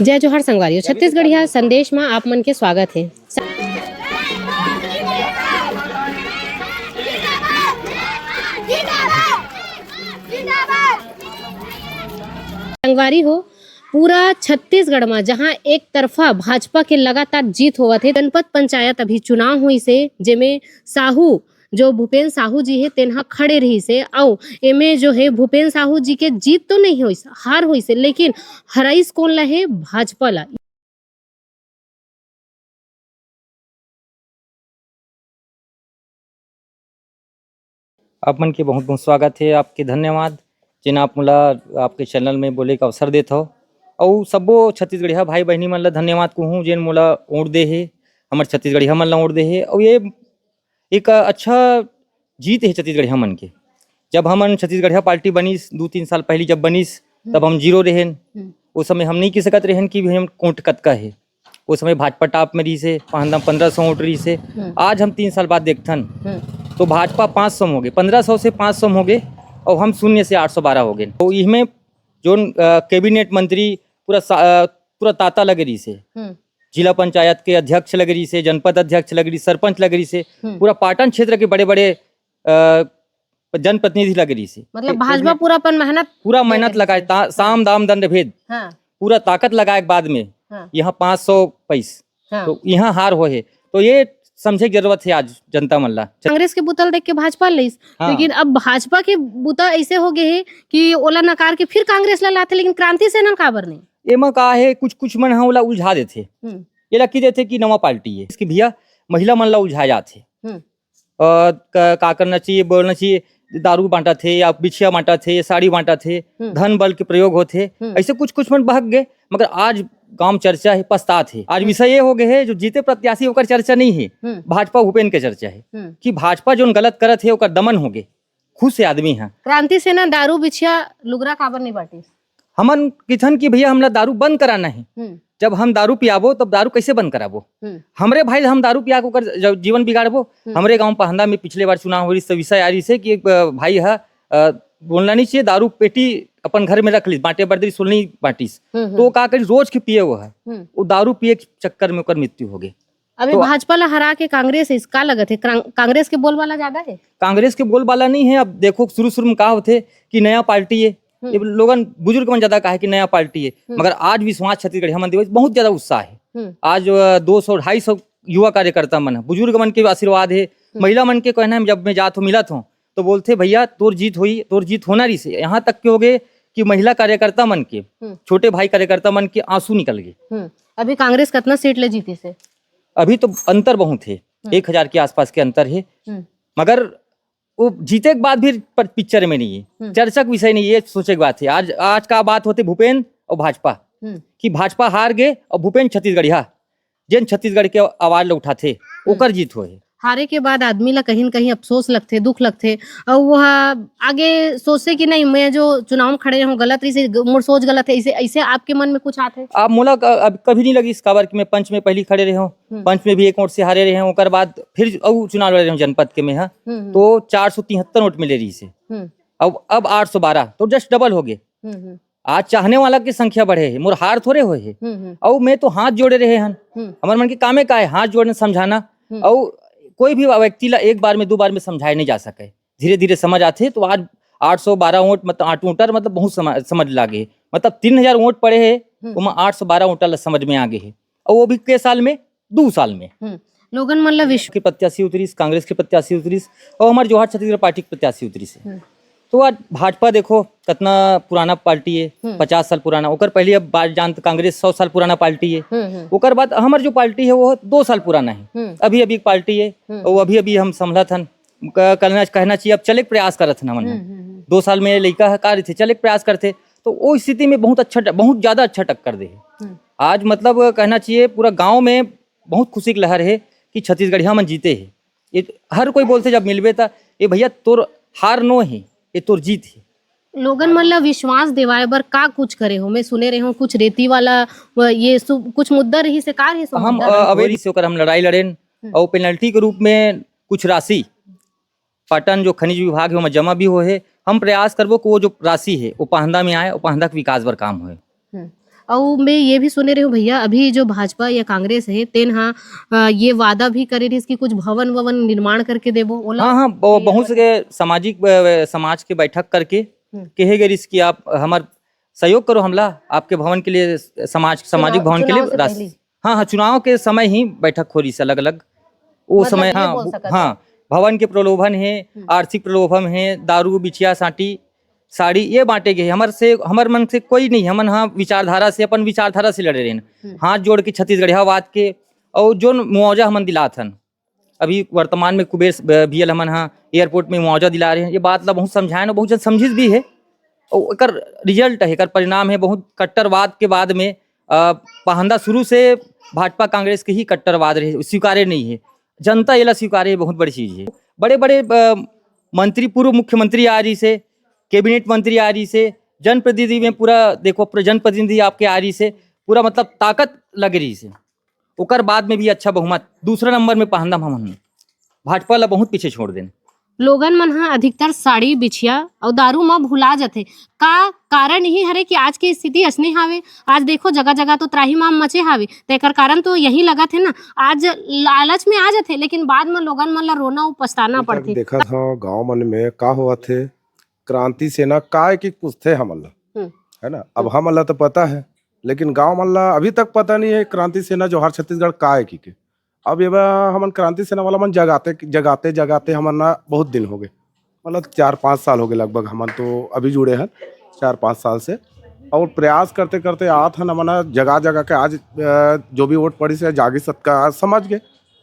जय जोहार संगवारियों, छत्तीसगढ़िया संदेश में आप मन के स्वागत है। संगवारी हो, पूरा छत्तीसगढ़ में जहां एक तरफा भाजपा के लगातार जीत होवत है, जनपद पंचायत अभी चुनाव हुई से जेमे साहू जो भूपेन्द्र साहू जी है तेनहा खड़े रही से और एमे जो है भूपेन्द्र साहू जी के जीत तो नहीं हुई, हार हुई से, लेकिन हराइस कौन ला है? भाजपा ला। आप मन के बहुत बहुत स्वागत है। आपके धन्यवाद जिन आप मोला आपके चैनल में बोले का अवसर देत हो। और सब्बो छत्तीसगढ़िया भाई बहनी मन ला धन्यवाद कहूँ जिन मोला वोट दे हे, हमर छत्तीसगढ़िया मन ला वोट दे हे। और ये एक अच्छा जीत है छत्तीसगढ़िया मन के। जब हमन छत्तीसगढ़िया पार्टी बनीस 2-3 साल पहले जब बनीस तब हम जीरो रहेन। उस समय हम नहीं कह सकत रहेन कि हम कोट कतका है। उस समय भाजपा टॉप में रही से 1500 वोट रही से। आज हम 3 साल बाद देखथन तो भाजपा 500 हो गए, 1500 से 500 हो गए और हम 0 से 812 हो गए। तो इसमें जो कैबिनेट मंत्री पूरा ताता लग रही से, जिला पंचायत के अध्यक्ष लग रही से, जनपद अध्यक्ष लग रही, सरपंच लग रही से, पूरा पाटन क्षेत्र के बड़े बड़े जनप्रतिनिधि लग रही से। मतलब भाजपा पूरा मेहनत लगाए, साम दाम दंड भेद पूरा ताकत लगाए बाद में यहाँ 500 पैसे तो यहाँ हार हो है। तो ये समझे की जरूरत है आज जनता मन ला। कांग्रेस के बुतल देख के भाजपा लईस, लेकिन अब भाजपा के बुता ऐसे हो गए है कि ओला नकार के फिर कांग्रेस ला लाते, लेकिन क्रांति सेना काबर नहीं? एमा का है कुछ मन ओला उलझा देथे। ये लकी देथे कि नवा पार्टी है इसकी भैया महिला मन ला उलझा जाथे। का करना चाहिए, बोलना चाहिए दारू बांटा थे या बिछिया बांटा थे, साड़ी बांटा थे, धन बल के प्रयोग होते, ऐसे कुछ मन बहक गए। मगर आज गांव चर्चा है, पछतात है। आज विषय ये हो गए है जो जीते प्रत्याशी होकर चर्चा नहीं है, भाजपा भूपेन्द्र के चर्चा है कि भाजपा जो गलत करत है ओकर दमन हो गए। खुद से आदमी है। क्रांति सेना दारू बिछिया लुगरा काबर नहीं बांटी? हमन किथन की भैया हमला दारू बंद कराना है। जब हम दारू पियाबो तब दारू कैसे बंद कराबो? हमरे भाई हम दारू पिया कर जीवन बिगाड़बो। हमरे गांव पहंदा में पिछले बार चुनाव हो रही से विषय आ रही से कि एक भाई है बोलना नहीं चाहिए, दारू पेटी अपन घर में रख ली, बांटे बर्दरी सुलनी बांटीस तो का करी रोज के पिए वो है, वो दारू पिए के चक्कर में ओकर मृत्यु हो गई। अभी तो भाजपा ला हरा के कांग्रेस इसका लगत है, कांग्रेस के बोलबाला ज्यादा है? कांग्रेस के बोलबाला नहीं है। अब देखो शुरू में कहा होते कि नया पार्टी है, लोगन बुजुर्ग मन ज्यादा कहा कि नया पार्टी है, मगर आज विश्वास छत्तीसगढ़ हमन देवे बहुत ज्यादा उत्साह है। आज 200-250 युवा कार्यकर्ता मन है, बुजुर्ग मन के आशीर्वाद है, महिला मन के कहना है जब मैं जात हो मिलत हूँ तो बोलते भैया तोर जीत होना रही से। यहाँ तक के हो गए कि महिला कार्यकर्ता मन के, छोटे भाई कार्यकर्ता मन के आंसू निकल गए। अभी कांग्रेस कितना सीट ले जीती से? अभी तो अंतर बहुत है, 1000 के आसपास के अंतर है, मगर वो जीते के बाद भी पिक्चर में नहीं है, चर्चा का विषय नहीं है। सोचे की बात है। आज का बात होते भूपेन्द्र और भाजपा कि भाजपा हार गए और भूपेन्द्र छत्तीसगढ़िया जिन छत्तीसगढ़ के आवाज ला उठाते ओकर जीत हो है। हारे के बाद आदमी ला कहीं न कहीं अफसोस लगते, दुख लगते और वह आगे सोचते कि नहीं मैं जो चुनाव में खड़े हूँ गलत रही से, मोर सोच गलत है, ऐसे आपके मन में कुछ आते है? आप मोला अब कभी नहीं लगी इस खबर कि मैं पंच में पहली खड़े रहे हूँ, पंच में भी 1 वोट से हारे रहे हूँ, ओकर बाद फिर चुनाव लड़े रहे हूँ जनपद के में तो 473 वोट मिले रही से, अब 812 तो जस्ट डबल हो गए। आज चाहने वाला की संख्या बढ़े है, मोर हार थोड़े हुए है। और मैं तो हाथ जोड़े रहे हन, हमारे मन के कामे का है हाथ जोड़ने समझाना। और कोई भी व्यक्ति ला एक बार में 2 बार में समझाए नहीं जा सके, धीरे धीरे समझ आते। तो आज 812 वोट मतलब 8 वोटर मतलब बहुत समझ लागे, मतलब 3000 वोट पड़े है तो 812 वोटर समझ में आगे है। और वो भी के साल में 2 साल में लोगन मन ला विश्व के प्रत्याशी उतरीस, कांग्रेस के प्रत्याशी उतरीस और हमारे जोहार छत्तीसगढ़ पार्टी के प्रत्याशी उतरीस। तो आज भाजपा देखो कितना पुराना पार्टी है, 50 साल पुराना, ओकर पहले अब जानते कांग्रेस 100 साल पुराना पार्टी है। ओकर बाद हमार जो पार्टी है वो 2 साल पुराना है, अभी पार्टी है और अभी हम संभलत हन। कहना चाहिए अब चले प्रयास करत हन हमन। 2 साल में लड़का है कार्य थे, चले प्रयास करते तो वो स्थिति में बहुत ज्यादा अच्छा टक्कर दे। आज मतलब कहना चाहिए पूरा गाँव में बहुत खुशी की लहर है कि छत्तीसगढ़िया मन जीते है। ये हर कोई बोलते जब मिलबे था ये भैया तोर हार नो है, ये तोर जीत है। लोगन मन ला विश्वास दिवाए बर का कुछ करे हो? मैं सुने रहे हूँ कुछ रेती वाला ये कुछ मुद्दा रही से कार है हम अवेरी से होकर हम लड़ाई लड़ेन और पेनल्टी के रूप में कुछ राशि पाटन जो खनिज विभाग है जमा भी हो है। हम प्रयास करबो कि वो जो राशि है वो पहंदा में आए और पहंदा के विकास बर काम हो। और मैं ये भी सुने रही हूँ भैया, अभी जो भाजपा या कांग्रेस है तेन हाँ ये वादा भी करे रही कि कुछ भवन ववन निर्माण करके देबो ओला। हाँ हाँ बहुत से सामाजिक समाज के बैठक करके कहे गए कि आप हमार सहयोग करो, हमला आपके भवन के लिए सामाजिक भवन के लिए चुनाव से पहले? हाँ हाँ चुनाव के समय ही बैठक हो रही से अलग अलग वो मतलब समय। ये हाँ बोल सकत हाँ भवन के प्रलोभन है, आर्थिक प्रलोभन है, दारू बिछिया साटी साड़ी ये बांटे गए। हमार मन से कोई नहीं, हमन हाँ विचारधारा से अपन विचारधारा से लड़े रहे, हाथ जोड़ के छत्तीसगढ़िया वाद के। और जो मुआवजा हमन दिलात हन अभी वर्तमान में कुबेर बीएल हमन हाँ एयरपोर्ट में मुआवजा दिला रहे हैं, ये बात ला बहुत समझाए ना, बहुत जन समझिस भी है। और एकर रिजल्ट है, एकर परिणाम है बहुत कट्टरवाद के बाद में पहंदा शुरू से भाजपा कांग्रेस के ही कट्टरवाद रहे, स्वीकार्य नहीं है, जनता ये ला स्वीकार्य है, बहुत बड़ी चीज है। बड़े बड़े मंत्री, पूर्व मुख्यमंत्री आ रही से, कैबिनेट मंत्री आ रही से, जनप्रतिनिधि में पूरा देखो जनप्रतिनिधि आपके आ रही से, पूरा मतलब ताकत लग रही से। ओकर बाद में भी अच्छा बहुमत, दूसरा नंबर में पहंदा हम भाजपा ला बहुत पीछे छोड़ देन। लोगन मन हाँ अधिकतर साड़ी बिछिया और दारू में भुला जाते का कारण यही हरे कि आज की स्थिति असने हावे। आज देखो जगह जगह तो त्राही माम मचे हावे, तेकर कारण तो यही लगा थे ना, आज लालच में आ जाते लेकिन बाद में लोगन मन ला रोना और पछताना पड़ते। देखा था गांव मन में का हुआ थे, क्रांति सेना काय की कुछ थे हमला, है ना। अब हमला तो पता है लेकिन गांव मल्ला अभी तक पता नहीं है क्रांति सेना जोहार छत्तीसगढ़ काय की के। अब ये हमन क्रांति सेना वाला मन जगाते हमन ना बहुत दिन हो गए, मतलब 4-5 साल हो गए लगभग। हमन तो अभी जुड़े हैं 4-5 साल से, और प्रयास करते करते आत हन हमन जगह जगह के। आज जो भी वोट पड़ी से जागी सत्का समझ गए,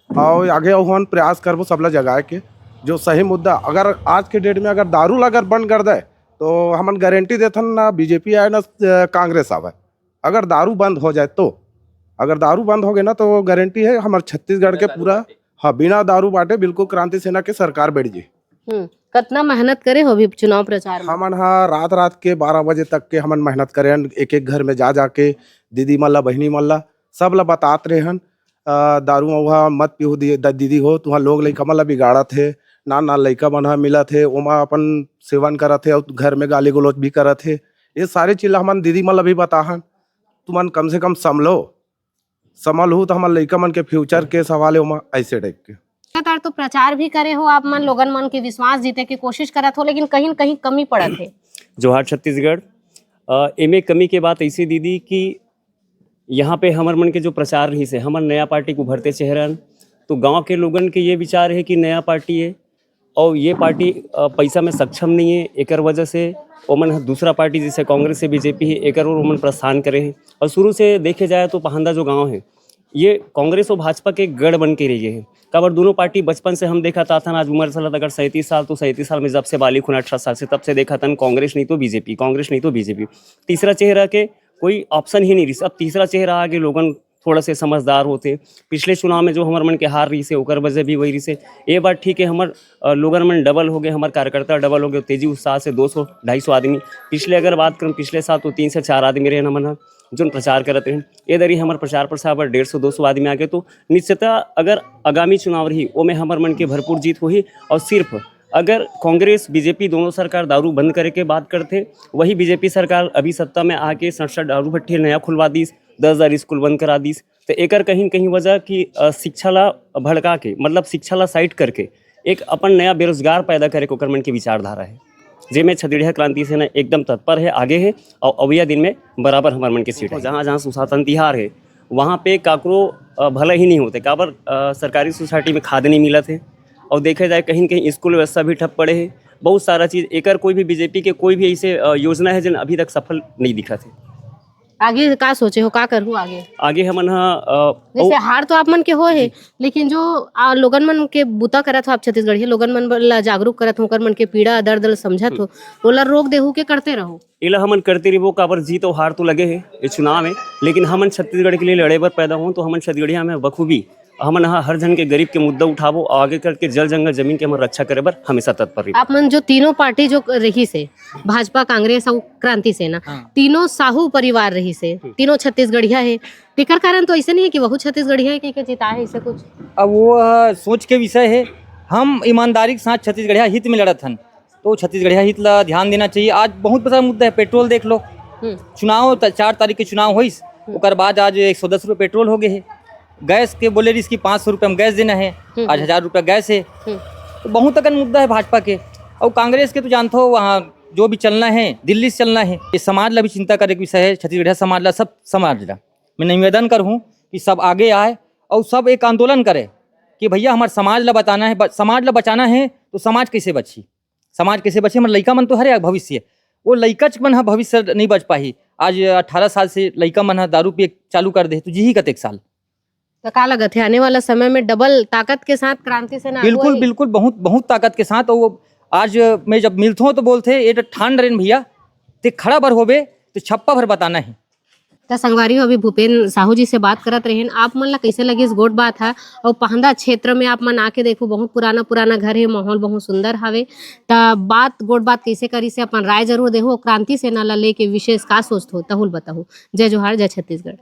और आगे हम प्रयास करबो सबला जगाए के जो सही मुद्दा। अगर आज के डेट में अगर दारू अगर बंद कर दे तो हमन गारंटी देथन ना बीजेपी आए ना कांग्रेस आवे। अगर दारू बंद हो जाए तो, अगर दारू बंद हो गए ना तो गारंटी है हमारे छत्तीसगढ़ के पूरा हाँ बिना दारू बांटे बिल्कुल क्रांति सेना के सरकार बैठ जी। कितना मेहनत करे हो भी चुनाव प्रचार में? हमन हाँ रात के 12 बजे तक के हमन मेहनत करे, एक एक घर में जा जाके दीदी मल्ला बहनी मल्ला सब ला बतात रहे हन दारू महुआ मत पीहू दीदी हो, तुहा लोग लइका मल्ला बिगाड़ा थे, ना लइका मन मिला थे ओमा अपन सेवन करा थे और घर में गाली गलौज भी करा थे। ये सारे चीज हमन दीदी मल्ला भी बताहन, तुमन कम से कम समल हो तो हमारे लइका मन के फ्यूचर के सवाल है ओमा ऐसे टाइप के। लगातार तो प्रचार भी करे हो आप मन, लोगन मन के विश्वास जीते की कोशिश करत हो, लेकिन कहीं न कहीं कमी पड़त है। जोहार छत्तीसगढ़ एमे कमी के बात ऐसी दीदी कि यहाँ पे हमर मन के जो प्रचार रही से हमर नया पार्टी को उभरते चेहरन, तो गांव के लोगन के ये विचार है कि नया पार्टी है और ये पार्टी पैसा में सक्षम नहीं है, एकर वजह से ओमन दूसरा पार्टी जैसे कांग्रेस से बीजेपी है एकर और ओमन प्रस्थान करे हैं। और शुरू से देखे जाए तो पहंदा जो गांव है ये कांग्रेस और भाजपा के गढ़ बन के रही है। काबर दोनों पार्टी बचपन से हम देखा था आज उम्र साल अगर 37 साल तो 37 साल में जब से बालिक हुआ 18 साल से तब से देखा था कांग्रेस नहीं तो बीजेपी, कांग्रेस नहीं तो बीजेपी, तीसरा चेहरा के कोई ऑप्शन ही नहीं रही। अब तीसरा चेहरा आगे लोगन थोड़ा से समझदार होते। पिछले चुनाव में जो हमार मन के हार रही से ओकर वजह भी वही रही से। ये बात ठीक है हमार लोगन मन डबल हो गए, हमारे कार्यकर्ता डबल हो गए, तेजी उत्साह से 200-250 आदमी। पिछले अगर बात करें पिछले साल तो 3 से 4 आदमी रहे हमन जो प्रचार करते हैं। ये दरी हमारे प्रचार प्रसार पर 150-200 आदमी आ गए तो निश्चितः अगर आगामी चुनाव रही वो में हमार मन के भरपूर जीत हुई। और सिर्फ अगर कांग्रेस बीजेपी दोनों सरकार दारू बंद करे के बात करते, वही बीजेपी सरकार अभी सत्ता में आके 67 दारू भट्टी नया खुलवा दीस, 10,000 स्कूल बंद करा दीस। तो एकर कहीं न कहीं वजह कि शिक्षा ला भड़का के मतलब शिक्षा ला साइड करके एक अपन नया बेरोजगार पैदा करे को मन की विचारधारा है, जेमें छत्तीसगढ़ क्रांति सेना एकदम तत्पर है, आगे है और अवैया दिन में बराबर हमारे मन की सीट है। जहाँ जहाँ सुशासन तिहार है वहाँ पे काकरो भला ही नहीं होते, काबर सरकारी सोसाइटी में खाद नहीं मिला थे और देखे जाए कहीं न कहीं स्कूल व्यवस्था भी ठप पड़े है। बहुत सारा चीज़ एकर कोई भी बीजेपी के कोई भी ऐसे योजना है जिन अभी तक सफल नहीं दिखा थे। आगे का सोचे हो, का करूँ आगे हमन जैसे हार तो आप मन के हो है, लेकिन जो लोगन मन के बुता करत हो आप छत्तीसगढ़ी लोगन मन ला जागरूक करत हो, ओकर मन के पीड़ा दर्द समझत हो, ओला रोक देहू के करते रहो। इला हमन करते रहो, काबर जीत और हार तो लगे है ये चुनाव में, लेकिन हमन छत्तीसगढ़ के लिए लड़े बर पैदा हो तो हमन छत्तीसगढ़िया में बखूबी हमन हर जन के गरीब के मुद्दा उठाबो और आगे करके जल जंगल जमीन के हमन रक्षा करे बर हमेशा तत्पर रही। आप मन जो तीनों पार्टी जो रही से भाजपा कांग्रेस और क्रांति सेना तीनों साहू परिवार रही से, तीनों छत्तीसगढ़िया है, टेकर कारण तो ऐसे नहीं है कि वह छत्तीसगढ़िया है कि जीता है ऐसे कुछ। अब वो सोच के विषय है, हम ईमानदारी के साथ छत्तीसगढ़िया हित में लड़त हन तो छत्तीसगढ़िया हित ला ध्यान देना चाहिए। आज बहुत बड़ा मुद्दा है, पेट्रोल देख लो, चुनाव 4 तारीख के चुनाव हुई, ओकर बाद आज 110 रुपये पेट्रोल हो गए है। गैस के बोले इसकी 500 रुपये हम गैस देना है, आज 1000 रुपये गैस है। तो बहुत अगन मुद्दा है भाजपा के और कांग्रेस के। तो जानते हो वहाँ जो भी चलना है दिल्ली से चलना है, ये समाज ला भी चिंता करे के विषय है। छत्तीसगढ़ समाज ला, सब समाज ला मैं निवेदन करूँ कि सब आगे आए और सब एक आंदोलन करे कि भैया हमारे समाज ला बताना है, समाज ला बचाना है। तो समाज कैसे बची, समाज कैसे बचे? हमारे लड़का मन तो हरे भविष्य, वो लड़का मन हा भविष्य नहीं बच पाही। आज 18 साल से लड़का मन हा दारू पिए चालू कर दे तो जी ही कतेक साल। तो का लगत है आने वाला समय में डबल ताकत के साथ क्रांति सेना? बिल्कुल बिल्कुल, बहुत बहुत ताकत के साथ। और आज मैं जब मिलता हूँ तो बोलते ये ठान रहे भैया ते खड़ा भर होबे तो छप्पा भर बताना है। तो संगवारी हो अभी भूपेन साहू जी से बात करत रहे। आप मन ला कैसे लगी इस गोट बात है? और पहंदा क्षेत्र में आप मन आके देखो, बहुत पुराना घर है, माहौल बहुत सुंदर हवे। तो बात गोट बात कैसे करी से अपन राय जरूर देहो। क्रांति सेना ला लेके विशेष का सोचते हो तहुल बताओ। जय जोहार, जय छत्तीसगढ़।